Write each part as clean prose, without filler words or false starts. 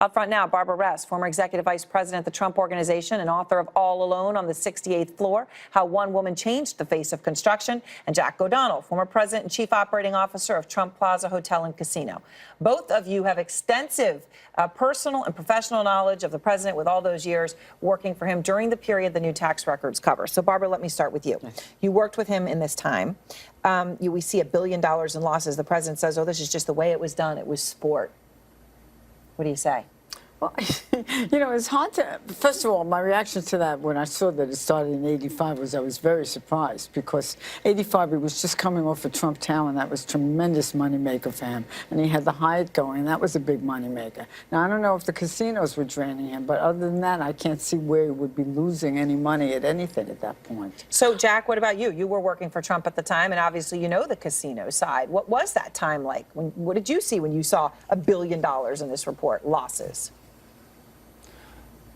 Up front now, Barbara Ress, former executive vice president at the Trump Organization and author of All Alone on the 68th Floor, How One Woman Changed the Face of Construction, and Jack O'Donnell, former president and chief operating officer of Trump Plaza Hotel and Casino. Both of you have extensive personal and professional knowledge of the president with all those years working for him during the period the new tax records cover. So, Barbara, let me start with you. You worked with him in this time. We see $1 billion in losses. The president says, oh, this is just the way it was done. It was sport. What do you say? Well, you know, it's hard to, first of all, my reaction to that when I saw that it started in '85 was I was very surprised because '85 he was just coming off of Trump Tower and that was a tremendous moneymaker for him. And he had the Hyatt going, and that was a big moneymaker. Now, I don't know if the casinos were draining him, but other than that, I can't see where he would be losing any money at anything at that point. So, Jack, what about you? You were working for Trump at the time, and obviously you know the casino side. What was that time like? What did you see when you saw $1 billion in this report, losses?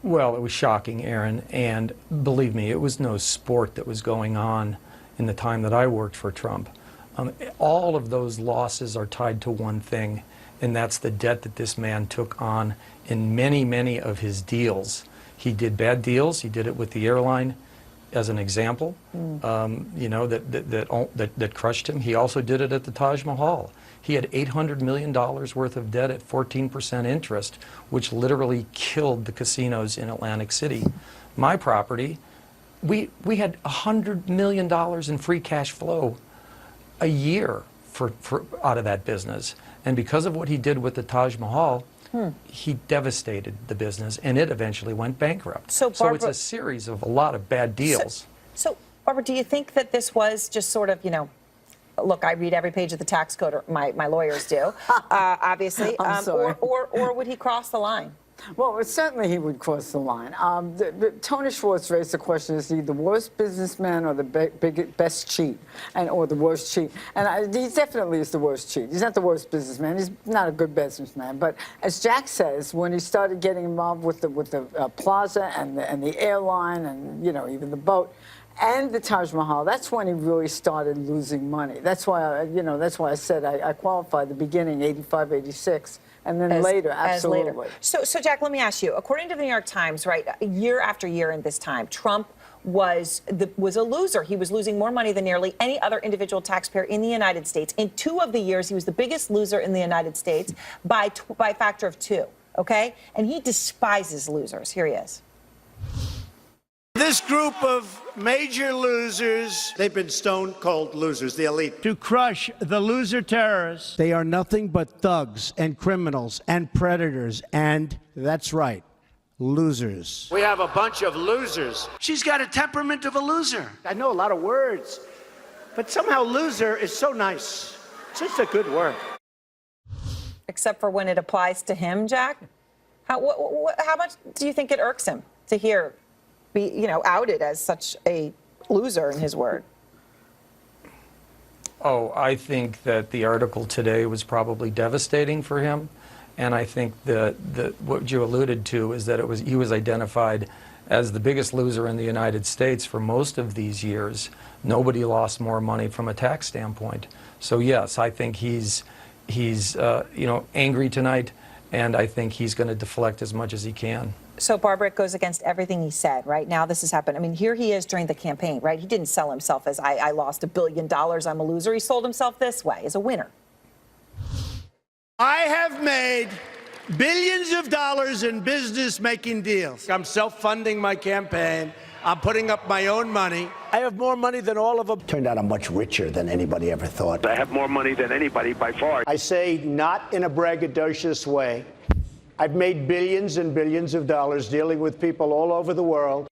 Well, it was shocking, Erin, and believe me, it was no sport that was going on in the time that I worked for Trump. All of those losses are tied to one thing, and that's the debt that this man took on in many, many of his deals. He did bad deals. He did it with the airline, as an example, you know, that crushed him. He also did it at the Taj Mahal. He had $800 million worth of debt at 14% interest, which literally killed the casinos in Atlantic City. My property, we had $100 million in free cash flow a year out of that business. And because of what he did with the Taj Mahal, he devastated the business, and it eventually went bankrupt. So it's a series of a lot of bad deals. So, Barbara, do you think that this was just sort of, you know, look, I read every page of the tax code, or my lawyers do, obviously. I'm sorry. Or would he cross the line? Well, certainly he would cross the line. Tony Schwartz raised the question, is he the worst businessman or the best cheat, or the worst cheat? And he definitely is the worst cheat. He's not the worst businessman. He's not a good businessman. But as Jack says, when he started getting involved with the plaza and the airline and, you know, even the boat, and the Taj Mahal, that's when he really started losing money. That's why, that's why I said I qualified the beginning, '85, '86, and then later, absolutely. Later. So, Jack, let me ask you, according to the New York Times, right, year after year in this time, Trump was a loser. He was losing more money than nearly any other individual taxpayer in the United States. In 2 of the years, he was the biggest loser in the United States by a factor of 2, okay? And he despises losers. Here he is. This group of major losers, they've been stone cold losers, the elite. To crush the loser terrorists. They are nothing but thugs and criminals and predators, and that's right, losers. We have a bunch of losers. She's got a temperament of a loser. I know a lot of words, but somehow loser is so nice. It's just a good word. Except for when it applies to him, Jack? How much do you think it irks him to be outed as such a loser, in his word? Oh, I think that the article today was probably devastating for him, and I think that what you alluded to is that he was identified as the biggest loser in the United States for most of these years. Nobody lost more money from a tax standpoint. So yes, I think he's angry tonight, and I think he's going to deflect as much as he can. So, Barbara, it goes against everything he said, right? Now this has happened. I mean, here he is during the campaign, right? He didn't sell himself as, I lost $1 billion, I'm a loser. He sold himself this way, as a winner. I have made billions of dollars in business making deals. I'm self-funding my campaign. I'm putting up my own money. I have more money than all of them. Turned out I'm much richer than anybody ever thought. I have more money than anybody by far. I say not in a braggadocious way. I've made billions and billions of dollars dealing with people all over the world.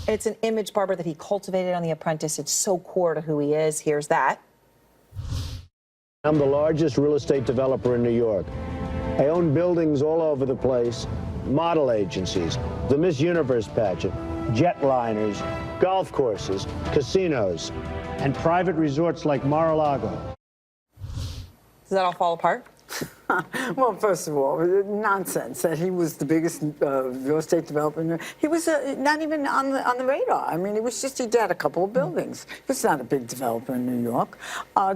It's an image, Barbara, that he cultivated on The Apprentice. It's so core to who he is. Here's that. I'm the largest real estate developer in New York. I own buildings all over the place, model agencies, the Miss Universe pageant, jetliners, golf courses, casinos, and private resorts like Mar-a-Lago. Does that all fall apart? Well, first of all, nonsense that he was the biggest real estate developer. He was not even on the radar. I mean, he had a couple of buildings. He was not a big developer in New York.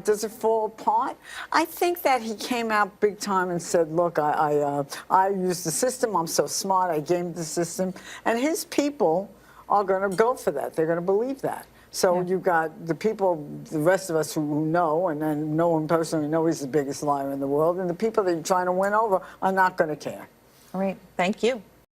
Does it fall apart? I think that he came out big time and said, look, I use the system. I'm so smart. I gamed the system. And his people are going to go for that. They're going to believe that. So you've got the people, the rest of us who know, and then know him personally, know he's the biggest liar in the world, and the people that you're trying to win over are not going to care. All right. Thank you.